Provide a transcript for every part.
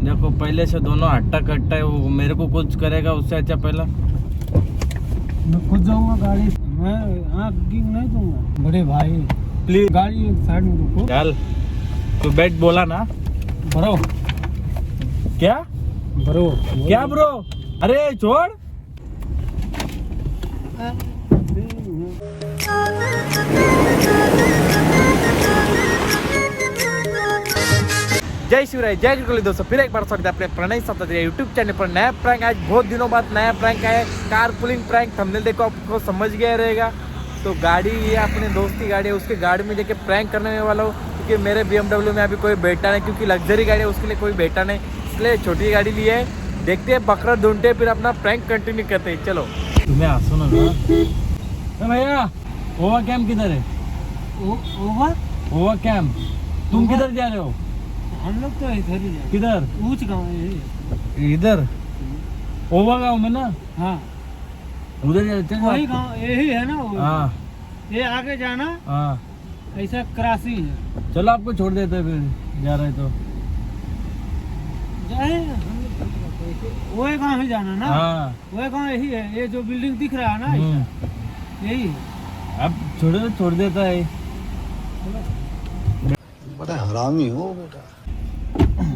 देखो पहले से दोनों हट्टा कट्टा है, वो मेरे को कुछ करेगा उससे अच्छा पहला मैं खुद जाऊंगा गाड़ी, मैं आँख नहीं दूंगा। बड़े भाई प्लीज गाड़ी एक साइड में रुको। चल तू बैठ बोला ना। ब्रो क्या ब्रो क्या ब्रो? अरे छोड़। जय शिवराय, जय गुरुकुल दोस्तों, फिर एक बार स्वागत है अपने प्रणय सप्ताह यूट्यूब चैनल पर। नया प्रैंक, आज बहुत दिनों बाद नया प्रैंक है, कार पुलिंग प्रैंक। थंबनेल देखो आपको समझ गया रहेगा। तो गाड़ी ये अपने दोस्त की गाड़ी है, उसके गाड़ी में जाके प्रैंक करने वाला हूँ, क्योंकि मेरे BMW में अभी कोई बैठा नहीं, क्योंकि लग्जरी गाड़ी है उसके लिए कोई बैठा नहीं, इसलिए छोटी गाड़ी ली है। देखते हैं, बकरा ढूंढते फिर अपना प्रैंक कंटिन्यू करते हैं। चलो तुम्हें आंसू ना भैया, ओवा कैम्प किधर है? ओवा कैम्प तुम किधर जा रहे हो? हम लोग तो इधर ही जाए। किधर? ऊंच गाँव है इधर ओवा गाँव में ना? हाँ उधर जाते हैं। वही गाँव यही है ना वो। हाँ ये आगे जाना, हाँ ऐसा क्रासी है। चलो आपको छोड़ देते हैं, फिर जा रहे तो जाए वो गाँव ही जाना ना। हाँ वो गाँव यही है, ये जो बिल्डिंग दिख रहा है ना ऐसा, यही है। अब छोड़ देता है। बड़ा हरामी हो बेटा।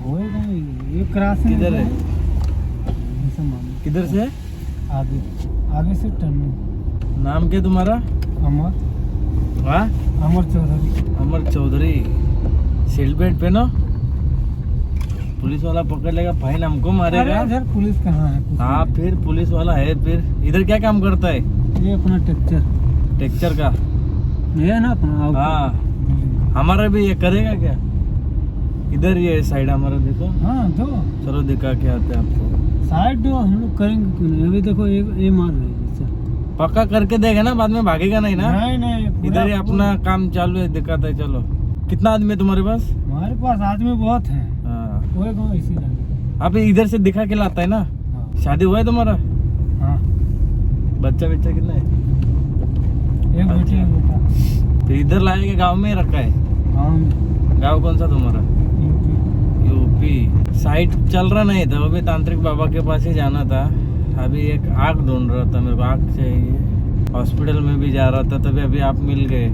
वो गाँव ये क्रासी किधर है? ऐसा मानो। किधर से? आगे से टर्निंग। नाम क्या तुम्हारा? अमर हाँ अमर चौधरी। अमर चौधरी। सीट बेल्ट पहनो, पुलिस वाला पकड़ लेगा, फाइन हमको मारेगा। अरे इधर पुलिस कहाँ है? कुछ हाँ नहीं। फिर पुलिस वाला है। फिर इधर क्या काम करता है? ये अपना टेक्चर का। ये है ना अपना आउट हाँ बिल्डिंग। हमारा भी ये करेगा क्या? इधर ये साइड हमारा देखो। हाँ तो चलो दिखा के आते हैं आपको। साइड दो, हम लोग करेंगे क्यों नहीं? अभी देखो ये मार रहे हैं। चल। पक्का करके देगा ना, बाद में भागेगा नहीं ना? नहीं इधर ही अपना काम चालू है, दिखाता है। चलो कितना आदमी है तुम्हारे पास? हमारे पास आदमी बहुत है। हाँ वो गाँव इसी लाइन। आप इधर से दिखा के लाता है ना। हाँ शादी हुआ है तुम्हारा? हाँ बच्चा कितना है? एक बेटी एक बेटा। फिर इधर लाएगा, गांव में ही रखा है? हाँ गांव कौन सा तुम्हारा? यूपी। यूपी। साइट चल रहा नहीं था, अभी तांत्रिक बाबा के पास ही जाना था। अभी एक आग ढूंढ रहा था, मेरे को आग चाहिए। हॉस्पिटल में भी जा रहा था, तभी अभी आप मिल गए।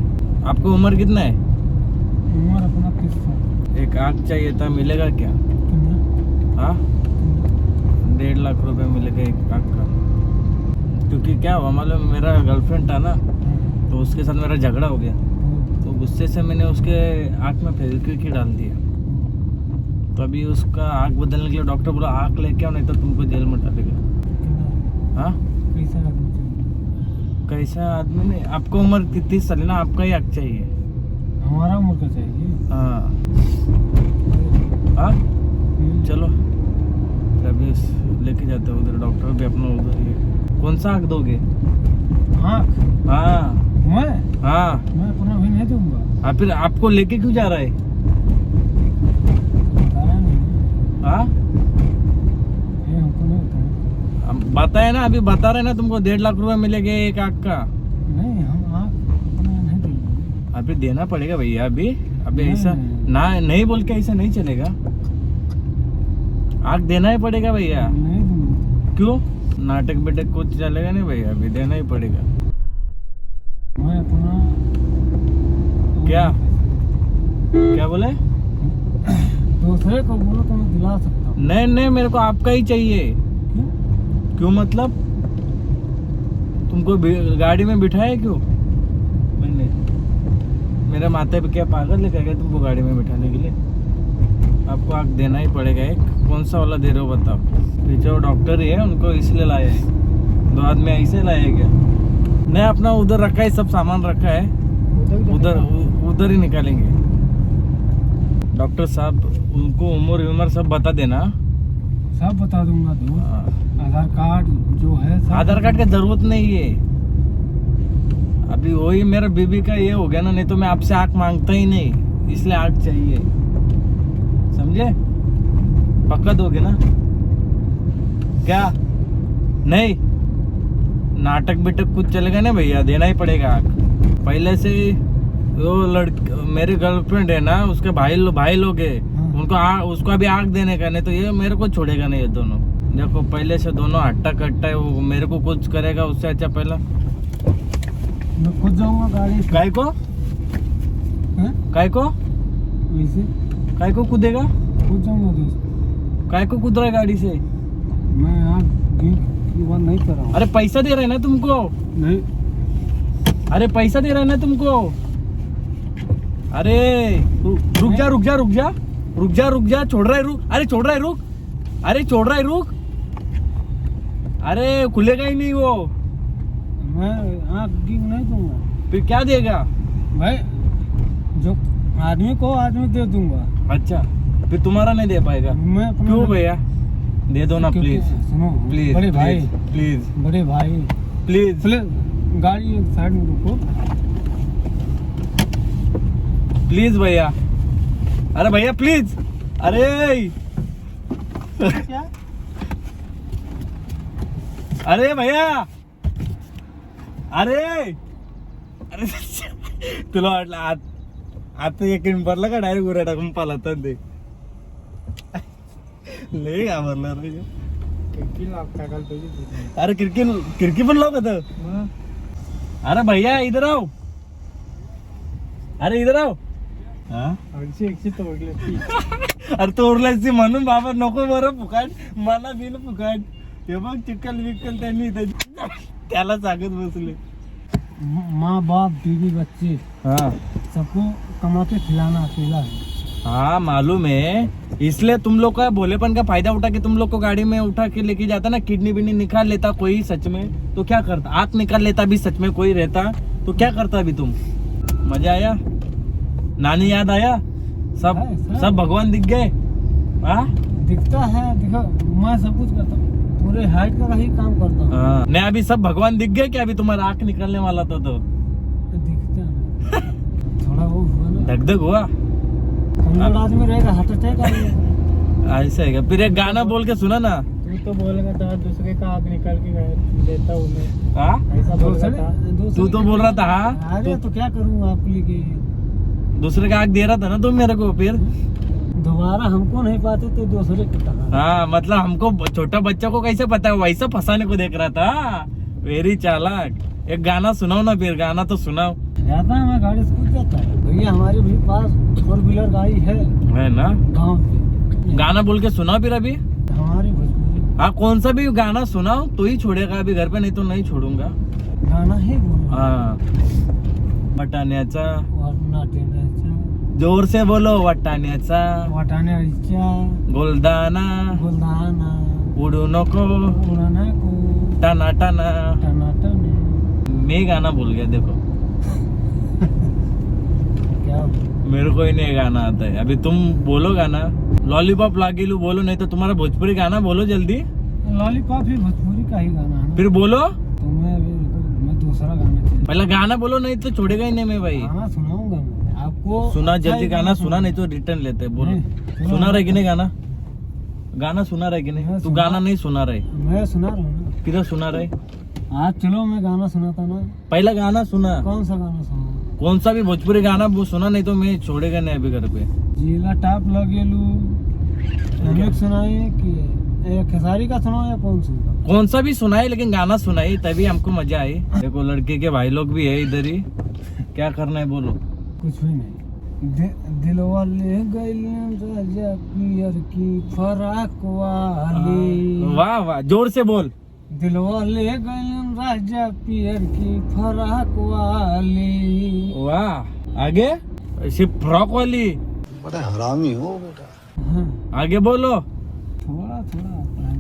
आपको उम्र कितना है? उम्र अपना 30 साल। एक आग चाहिए था, मिलेगा क्या? कितना? हाँ 1.5 लाख रुपए मिलेगा एक आग का। क्योंकि क्या हुआ मालूम, मेरा गर्लफ्रेंड था ना, तो उसके साथ मेरा झगड़ा हो गया। तो गुस्से से मैंने उसके आँख में फेविक्विक ही डाल दिया। तो अभी उसका आँख बदलने के लिए डॉक्टर बोला आँख लेके आओ, नहीं तो तुमको जेल में डालेगा। हाँ कैसा आदमी चाहिए? कैसा आदमी नहीं, आपको उम्र 30 साल है ना, आपका ही आँख चाहिए। हमारा उम्र का चाहिए। हाँ हाँ चलो अभी लेके जाते हैं उधर, डॉक्टर भी अपना उधर ही है। कौन सा आँख दोगे? आँख हाँ हाँ मैं अपना भी नहीं दूंगा। हाँ फिर आपको लेके क्यों जा रहा है? बताया नहीं। हाँ ये हमको नहीं बताया। हम बताए ना, अभी बता रहे ना तुमको 1.5 लाख रुपए मिलेगा एक आँख का। नहीं हम आँख अपना नहीं देंगे। अभी देना पड़ेगा भैया। अभी नहीं, ऐसा नहीं। ना नहीं बोल के ऐसा नहीं चलेगा। आँख देना ही पड़ेगा भैया। नहीं दूंगा। क्यों? नाटक बेटक कुछ चलेगा नहीं भैया, अभी देना ही पड़ेगा। मैं अपना क्या बोले? दूसरे को बोलो तो मैं दिला सकता हूँ। नहीं मेरे को आपका ही चाहिए। क्यों? क्यों मतलब? तुमको गाड़ी में बिठाया क्यों मैंने? मेरे माथे पे क्या पागल है क्या तुमको गाड़ी में बिठाने के लिए? आपको आँख देना ही पड़ेगा एक। कौन सा वाला दे रहे हो बताओ? पीछे वो डॉक्टर ही है, उनको इसलिए लाया है। 2 आदमी ऐसे लाए क्या? नहीं अपना उधर रखा है, सब सामान रखा है उधर ही निकालेंगे। डॉक्टर साहब उनको उम्र सब बता देना। सब बता दूंगा। दो आधार कार्ड जो है सब। आधार कार्ड का जरूरत नहीं है अभी। वही मेरा बीबी का ये हो गया ना, नहीं तो मैं आपसे आँख मांगता ही नहीं, इसलिए आँख चाहिए। समझे? पक्का दोगे ना? क्या? नहीं नाटक बिटक कुछ चलेगा नहीं भैया, देना ही पड़ेगा आँख। पहले से वो मेरी गर्लफ्रेंड है ना, उसके भाई लोग है, उसको अभी आग देने का, नहीं तो ये मेरे को छोड़ेगा नहीं। ये दोनों देखो पहले से दोनों हट्टा कट्टा है, वो मेरे को कुछ करेगा उससे अच्छा पहला मैं खुद जाऊंगा गाड़ी से। काय को हैं? काय को वैसे काय को कूदेगा, खुद जाऊंगा दोस्त। काय को कूद रहा है गाड़ी से? मैं यहाँ की बात नहीं कर रहा हूँ। अरे पैसा दे रहे हैं ना तुमको, नहीं अरे पैसा दे रहे हैं ना तुमको। अरे रुक जा रुक जा रुक जा रुक जा रुक जा, छोड़ रहा है रुक, अरे छोड़ रहा है रुक, अरे छोड़ रहा है रुक, अरे खुलेगा ही नहीं वो। मैं आँख गिग नहीं दूंगा फिर क्या देगा? भाई, जो आदमी को आदमी दे दूंगा। अच्छा फिर तुम्हारा नहीं दे पाएगा? मैं अपना क्यों भैया, दे दो ना क्योंकि- प्लीज सुनो प्लीज बड़े भाई, प्लीज बड़े भाई प्लीज प्लीज गाड़ी एक साइड में रुको। प्लीज भैया, अरे भैया प्लीज, अरे क्या? अरे भैया, अरे अरे तुला वाटलं आता एक भरला का डायरेक्ट उऱ्या टाकून पाला ते लय घाबरला रे. अरे खिड़की पण लाव का? अरे भैया इधर आओ, अरे इधर आओ. हा अरे तोडल्याची म्हणून बाबा नको बरं फुकाट, मला बिल फुकाट. हे बघ चिकल विकल त्यांनी इथं त्याला सांगत बसले. माँ बाप बीवी बच्चे हाँ सबको कमा के खिलाना अकेला है। हाँ मालूम है, इसलिए तुम लोग का भोलेपन का फायदा उठा के तुम लोग को गाड़ी में उठा के लेके जाता ना. किडनी बिडनी निकाल लेता कोई सच में तो क्या करता, आँख निकाल लेता भी सच में कोई रहता तो क्या करता अभी तुम? मजा आया, नानी याद आया, सब भगवान दिख गए. हाँ दिखता है, देखो मैं सब कुछ करता हूँ, पूरे हाइट का ही काम करता हूँ। हाँ, नहीं अभी सब भगवान दिख गए क्या? अभी तुम्हारा आँख निकलने वाला था तो दिखता है थोड़ा वो हुआ ना, धक धक हुआ. कमजोर आदमी रहेगा हार्ट अटैक आ जाएगा। ऐसा है क्या? फिर एक गाना बोल के सुना ना. तू तो बोलेगा तो दूसरे का आग निकाल के देता हूँ मैं, हाँ ऐसा बोल रहा था। तू तो बोल रहा था. हाँ अरे तो क्या करूँगा आपके लिए, दूसरे का आग दे रहा था ना तुम मेरे को. फिर दोबारा हमको नहीं पाते तो दूसरे को कहा। हाँ मतलब हमको छोटा बच्चा को कैसे पता है, वैसा फंसाने को देख रहा था. वेरी चालाक. एक गाना सुनाओ ना, फिर गाना तो सुनाओ. जाता है मैं गाड़ी से कूद जाता है भैया, हमारे भी पास 4 व्हीलर गाड़ी है ना. गाँव पे। गाना बोल के सुनाओ फिर अभी. हमारी भोजपुरी हाँ कौन सा भी गाना सुनाओ तो ही छोड़ेगा अभी घर पे, नहीं तो नहीं छोड़ूंगा. गाना ही बोलना, हाँ वाटाण्याचा, वरना टेंडाचा, जोर से बोलो. वाटाण्याचा वाटाण्याचा गोलदाना गुलदाना, उडू नको उड़ाना को टाना टाना. टनाटन। मैं गाना भूल गया देखो. क्या मेरे को ही नहीं गाना आता है. अभी तुम बोलो गाना. लॉलीपॉप लागिलू बोलो, नहीं तो तुम्हारा भोजपुरी गाना बोलो जल्दी. लॉलीपॉप ही भोजपुरी का ही गाना है ना। फिर बोलो, तो मैं अभी मैं दूसरा गाना चाहिए। पहला गाना बोलो, नहीं तो छोड़ेगा ही नहीं मैं भाई. गाना सुनाऊंगा मैं आपको। सुना अच्छा जल्दी ही गाना सुना, नहीं तो रिटर्न लेते. बोलो सुना रहे कि नहीं गाना? गाना सुना रहे कि नहीं? तू गाना नहीं सुना रहे, मैं सुना रहा हूँ ना। किधर सुना रहे? आज चलो मैं गाना सुनाता ना। पहला गाना सुना. कौन सा गाना सुना? कौन सा भी भोजपुरी गाना वो सुना, नहीं तो मैं छोड़ेगा नहीं अभी घर पे. जिला टाप लगेलू हमें सुनाए कि खेसारी का सुनाओ या कौन सुनता? कौन सा भी सुनाए, लेकिन गाना सुनाई तभी हमको मजा आई. देखो लड़के के भाई लोग भी है इधर ही. क्या करना है बोलो. कुछ भी नहीं। दिलवा ले गइल राजा पियर की फराक वाली। वाह वाह, जोर से बोल. दिलवा ले गइल राजा पियर की फराक वाली। वाह, आगे सिर्फ फ्रॉक वाली. बड़ा हरामी हो बेटा. हाँ, आगे बोलो. थोड़ा थोड़ा आता है,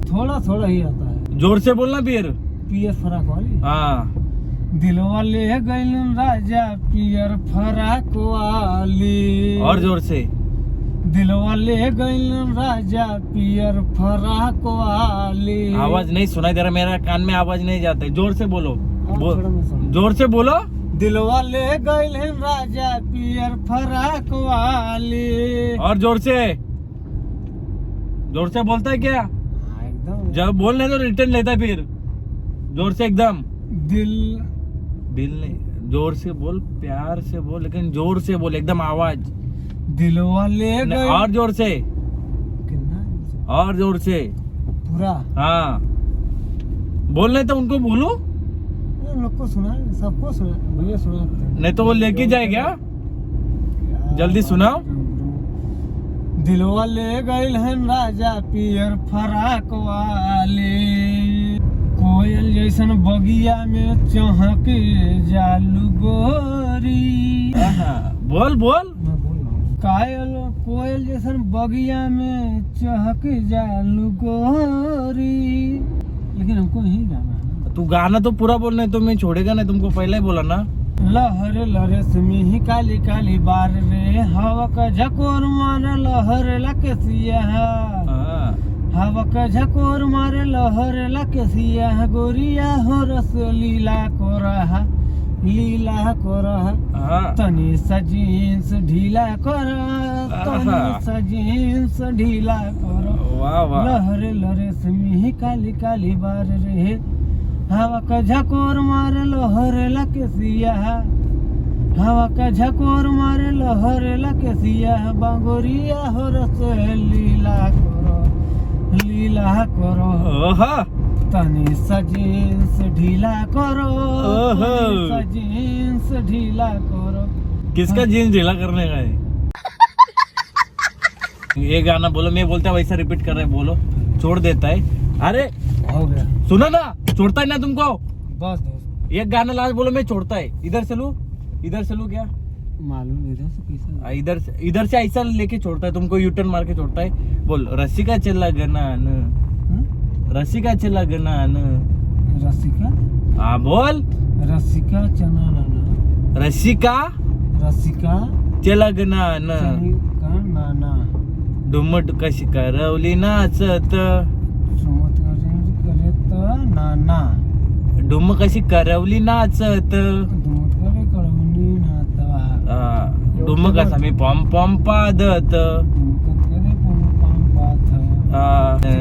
थोड़ा थोड़ा ही आता है। जोर से बोलना फिर. पियर फराक वाली। हाँ दिलवा ले गइल राजा पियर फराक वाली। और जोर से. दिलवा ले गइल राजा पियर फराक वाली। आवाज नहीं सुनाई दे रहा, मेरा कान में आवाज नहीं जाता है. जोर से बोलो. और थोड़ा मैं सुनाऊं। जोर से बोलो. दिलवा ले गइल राजा पियर फराक वाली। और जोर से. जोर से बोलता है क्या? हाँ, एकदम जब बोलने तो रिटर्न लेता है फिर. जोर से एकदम. दिल दिल नहीं, जोर से बोल, प्यार से बोल, लेकिन जोर से बोल एकदम आवाज. दिलवा ले गए और जोर से, कितना और जोर से। पूरा हाँ बोल नहीं तो उनको बोलो, उन लोग को सुना, सबको सुना, भैया सुना। नहीं तो वो लेके जाए क्या? जल्दी सुनाओ। दिलवा ले गए हैं राजा पियर फराक वाले, कोयल जैसन बगिया में चहक जालू गोरी। बोल बोल। मैं बोल रहा हूँ, कोयल जैसन बगिया में चहक जालू गोरी। लेकिन हमको यही गाना है। तू गाना तो पूरा बोलना है तो मैं छोड़ेगा नहीं, तुमको पहले ही बोला ना। लहर लहरे सुमी काली काली बार रे, हवा का झकोर मारे लहर लकसिया, हवा का झकोर मारे लहर लकसिया, गोरिया हो रस लीला को रहा, लीला को रहा, तनी सा जीन्स ढीला करा, तनी सा जीन्स ढीला करा। वाह वाह। लहरे लहरे सुमी काली काली बार रे, हवा का झकोर मारे लहर लकसिया, हवा का झकोर मारे लहर लकसिया, बांगोरिया हो रस लीला करो, लीला करो, तनी सा जीन्स ढीला करो, तनी सा जीन्स ढीला करो। किसका जीन्स ढीला करने का है? ये गाना बोलो, मैं बोलता है वैसा रिपीट कर रहे, बोलो। छोड़ देता है। अरे हो गया, सुनो ना, छोड़ता है ना तुमको। बस दोस्त, एक गाना लास्ट बोलो, मैं छोड़ता है। इधर से लूं, इधर से लूं क्या? मालूम इधर से कैसे, इधर से ऐसा लेके छोड़ता है तुमको, यूटर्न मार के छोड़ता है। बोल, रसिका चला गनान, रसिका चला गनान। रसिका, हाँ बोल। रसिका चना नाना, रसिका रसिका चला गनान, का नाना, डुमट कशी करवली नाचत, सुमत करे तर नाना, डुम कशी करवली नाचत, दुमत करे कळवणी नाता, डुम कसा मी पॉम पॉम पादत, दुमत करे पम पाथ,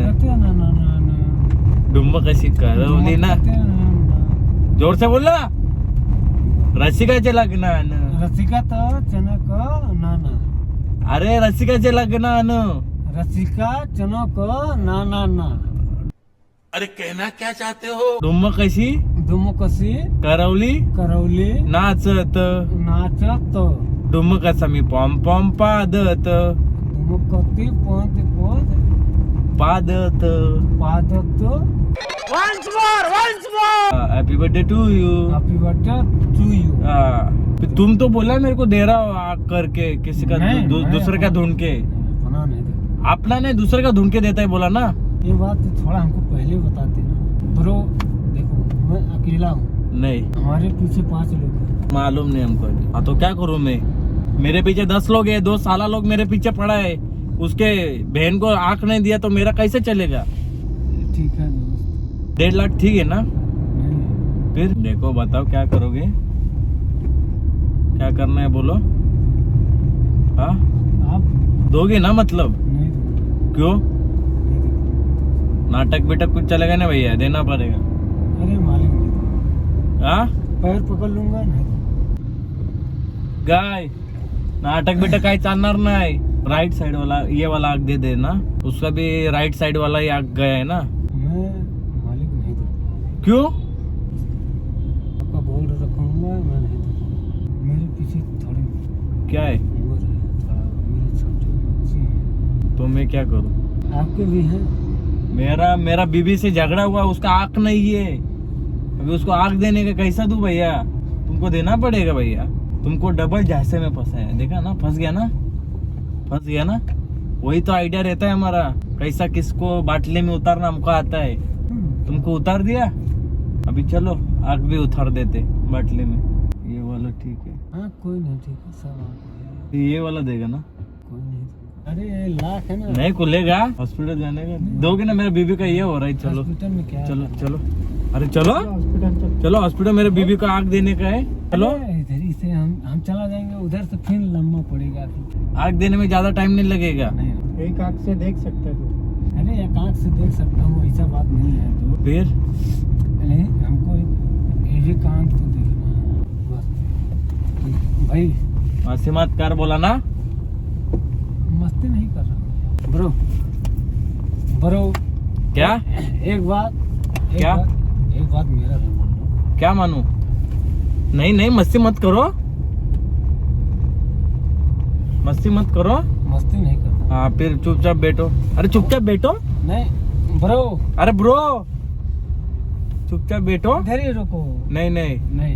कते नाना नाना, डुम कशी करवली ना। कते नाना, जोर से बोल ना। रसिकाचे लग्नान, रसिका तर चनक नाना, अरे रसिकाचे लग्नान, रसिका चनक नाना ना, अरे कहना क्या चाहते हो? डुम कशी दुम कशी करवली करवली नाचत, नाचत, डुम कसा मी पॉम पॉम पादत, दुम कती पोत पोत पादत। पादत। Happy birthday to you. Happy birthday to you. तुम तो बोला मेरे को दे रहा हो आग करके, किसी का नहीं, दूसरे का ढूंढ के। अपना नहीं देता, अपना नहीं, दूसरे का ढूंढ के देता है, बोला ना। ये बात तो थोड़ा हमको पहले बताते ना ब्रो। देखो मैं अकेला हूँ, नहीं हमारे पीछे 5 लोग हैं। मालूम नहीं हमको अभी। हाँ तो क्या करूँ मैं? मेरे पीछे 10 लोग है, 2 साला लोग मेरे पीछे पड़ा है। उसके बहन को आंख नहीं दिया तो मेरा कैसे चलेगा? ठीक है दोस्त। 1.5 लाख ठीक है ना? नहीं, फिर देखो, बताओ क्या करोगे? क्या करना है बोलो? हाँ आप दोगे ना? मतलब नहीं दोगे, क्यों? नहीं दोगे। नाटक बिटक कुछ चलेगा ना भैया, देना पड़ेगा। अरे मालिक नहीं दोगे। हाँ पैर पकड़ लूंगा, नहीं गाय, नाटक बिटक काही चालणार नाही। राइट साइड वाला, ये वाला आग दे देना। उसका भी राइट साइड वाला ही आग गया है ना। मैं मालिक नहीं दूंगा। क्यों? आपका गोल्ड रखूंगा, मैं नहीं दूंगा। मेरे पीछे थोड़ी क्या है? उम्र है, थोड़ा मेरे छोटे बच्चे हैं। तो मैं क्या करूं? आपके भी हैं? मेरा बीबी से झगड़ा हुआ, उसका आग नहीं है। अभी उसको आग देने का कैसा दूं भैया? तुमको देना पड़ेगा भैया। तुमको डबल झांसे में फंसाया, देखा ना? फंस गया ना? फंस गया ना? वही तो आइडिया रहता है हमारा, कैसा किसको बाटले में उतारना हमको आता है। तुमको उतार दिया, अभी चलो आग भी उतार देते बाटले में। ये वाला ठीक है? हाँ कोई नहीं, ठीक है सब आपको है। ये वाला देगा ना? कोई नहीं, अरे ये लाख है ना। नहीं खुलेगा, हॉस्पिटल जाने का दोगे ना? मेरे बीबी का ये हो रहा है। चलो हॉस्पिटल में क्या है? चलो चलो, अरे चलो हॉस्पिटल चलो। चलो हॉस्पिटल, मेरे बीबी का आग देने का है। चलो, अरे इधर ही से हम चला जाएंगे, उधर से फिर लंबा पड़ेगा। आग देने में ज्यादा टाइम नहीं लगेगा। नहीं, एक आंख से देख सकते हो तू। अरे एक आँख से देख सकता हूँ, ऐसा बात नहीं है। तो फिर नहीं, हमको एक आँख तो देखना है बस। भाई मासी मत कर, बोला ना? मस्ती नहीं कर रहा ब्रो। ब्रो क्या एक बात क्या? एक बात मेरा भी मान लो। क्या मानू? नहीं नहीं, मस्ती मत करो, मस्ती मत करो। मस्ती नहीं करता। हाँ फिर चुपचाप बैठो। अरे चुपचाप बैठो। नहीं ब्रो, अरे ब्रो चुपचाप बैठो। इधर ही रुको। नहीं नहीं नहीं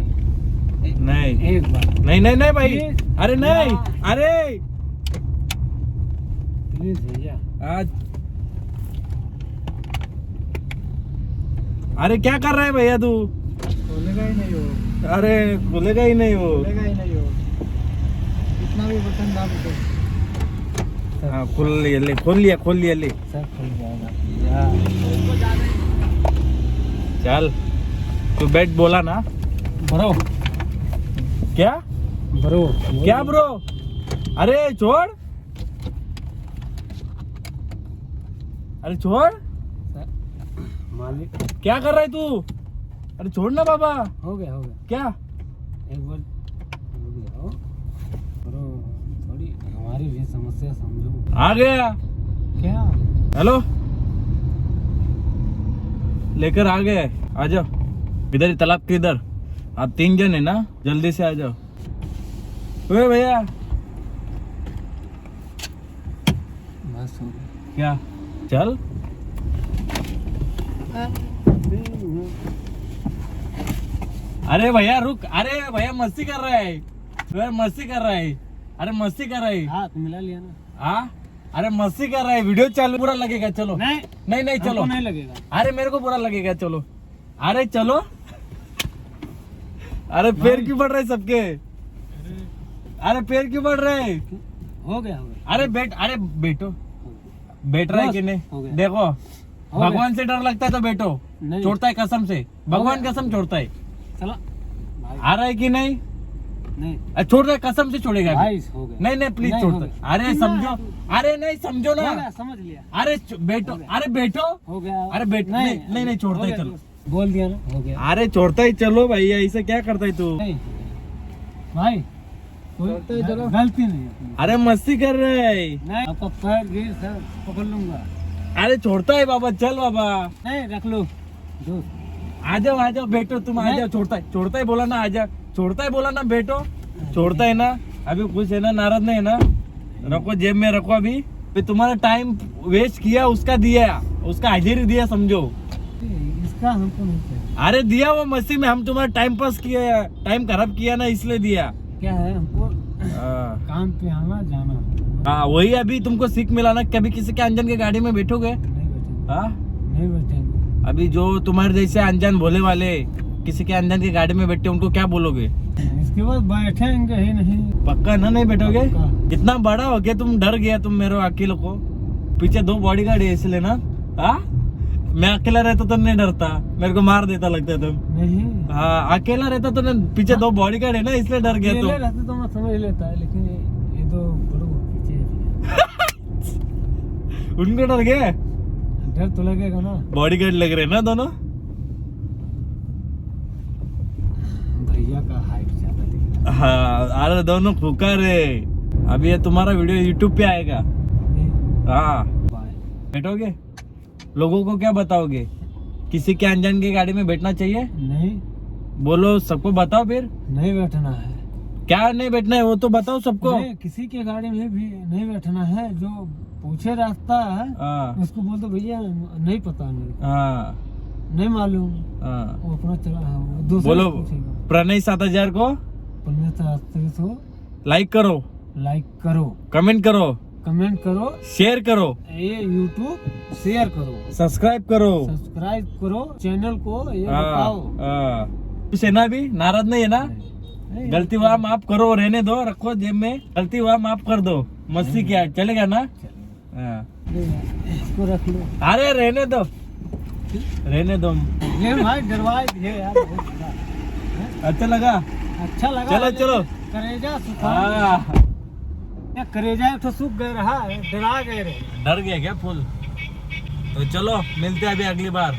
नहीं एक बार नहीं नहीं नहीं भाई। प्लीज। अरे नहीं, अरे प्लीज भैया। आज अरे क्या कर रहा है भैया तू? खोलेगा ही नहीं हो, अरे खुलेगा ही नहीं वो। खोलेगा ही नहीं हो, कितना भी बटन दाब दो हाँ खोल लिया, ले खोल लिया, खोल लिया, ले सब खुल जाएगा भैया। चल तू बैठ, बोला ना। ब्रो क्या ब्रो क्या ब्रो? अरे छोड़, अरे छोड़, मालिक क्या कर रहा है तू? अरे छोड़ ना बाबा। हो गया क्या? एक बार रुक जाओ ब्रो, थोड़ी हमारी भी समस्या समझो। आ गया। क्या हेलो, लेकर आ गए, आ जाओ इधर ही, तालाब के इधर। आप 3 जन है ना, जल्दी से आ जाओ। ओए भैया बस हो गया। क्या? चल अरे भैया रुक, अरे भैया मस्ती कर रहा है, अरे मस्ती कर रहा है, अरे मस्ती कर रहा है। हाथ मिला लिया ना। हाँ अरे मस्ती कर रहा है, वीडियो चालू, बुरा लगेगा, चलो। नहीं नहीं नहीं चलो, हमको नहीं लगेगा। अरे मेरे को बुरा लगेगा, चलो। अरे चलो, अरे पैर क्यों बढ़ रहे सबके? अरे पैर क्यों बढ़ रहे? हो गया अरे बैठ, अरे बैठो, बैठ रहा है कि हो नहीं? गया। देखो गया। भगवान से डर लगता है तो बैठो, नहीं। छोड़ता है कसम से, भगवान गया। कसम छोड़ता है। चला भाई, आ रहा है कि नहीं? नहीं अरे छोड़ दे, कसम से छोड़ेगा अभी। भाई हो गया। नहीं नहीं प्लीज नहीं, छोड़ हो दे। गया। अरे कितना समझो, है तू? अरे नहीं समझो हो ना। गया, समझ लिया। अरे बैठो, हो गया। अरे बैठो। हो गया। अरे बैठ, नहीं नहीं छोड़ता हो ही गया, चलो। दोस्त। बोल दिया ना, हो गया। अरे छोड़ता ही चलो भैया, ऐसे क्या करता है तू? नहीं भाई कोई गलती नहीं है अपनी। अरे मस्ती कर रहा है। नहीं आपका पैर गिर सर पकड़ लूंगा। अरे छोड़ता है बाबा, चल बाबा नहीं रख लो दोस्त। आ जाओ बैठो, तुम आ नहीं। जाओ। छोड़ता है बोला ना, आ जा। छोड़ता है बोला ना, बैठो। छोड़ता है ना, अभी कुछ है ना, नाराज नहीं है ना? रखो जेब में रखो। अभी तुम्हारा टाइम वेस्ट किया, उसका दिया, उसका हाजिरी दिया, समझो। इसका हमको नहीं चाहिए। अरे दिया वो मस्ती में, हम तुम्हारा टाइम पास किया, टाइम खराब किया ना, इसलिए दिया। क्या है हमको हाँ काम पे आना जाना। वही अभी तुमको सीख मिला ना, कभी किसी के अनजान के गाड़ी में बैठोगे? नहीं बैठेंगे, हाँ नहीं बैठेंगे। अभी जो तुम्हारे जैसे अनजान भोले वाले किसी के अनजान की गाड़ी में बैठे, उनको क्या बोलोगे? इसके बाद बैठेंगे ही नहीं। पक्का ना, नहीं बैठोगे? पक्का। इतना बड़ा हो गया, तुम डर गया, तुम मेरे अकेले को। पीछे 2 बॉडीगार्ड है इसलिए ना। हाँ मैं अकेला रहता तो नहीं डरता, मेरे को मार देता लगता है तुम। नहीं हाँ अकेला रहता तो पीछे 2 बॉडीगार्ड है ना, इसलिए डर गया अकेले तुम। रहते तो मैं समझ लेता है, लेकिन ये तो बड़ो पीछे है। उनको डर गया, डर तो लगेगा ना। बॉडीगार्ड लग रहे हैं ना दोनों। भैया का हाइट ज्यादा दिख रहा हाँ अरे दोनों फुकर है। अभी ये तुम्हारा वीडियो यूट्यूब पे आएगा। है। हाँ बाय। बैठोगे? लोगों को क्या बताओगे? किसी के अनजान की गाड़ी में बैठना चाहिए? नहीं बोलो, सबको बताओ फिर। नहीं बैठना है। क्या नहीं बैठना है वो तो बताओ सबको। नहीं, किसी के गाड़ी में भी नहीं बैठना है। जो पूछे रास्ता है हाँ उसको बोल दो भैया नहीं पता मेरे को, हाँ नहीं मालूम, हाँ। वो अपना चला है, वो दूसरे बोलो, से पूछेगा। प्रणय 7000 को पुण्य शास्त्री को लाइक करो, लाइक करो, कमेंट करो, कमेंट करो, शेयर करो, ये यूट्यूब शेयर करो, सब्सक्राइब करो। सब्सक्राइब करो चैनल को, ये हाँ बताओ। हाँ। कुछ है ना, भी नाराज नहीं है ना? नहीं, गलती हुआ माफ करो, रहने दो, रखो जेब में। गलती हुआ माफ कर दो, मस्ती किया, चलेगा ना? हाँ। इसको रख लो। अरे रहने दो, रहने दो। ये भाई डरवाए दिए यार, बहुत बुरा। अच्छा लगा? अच्छा लगा। चलो, चलो। करेजा सुखा, हाँ या करेजा एक तो सूख गए रहा है, डरा गए रहे। डर गया क्या फुल? तो चलो मिलते हैं अभी अगली बार।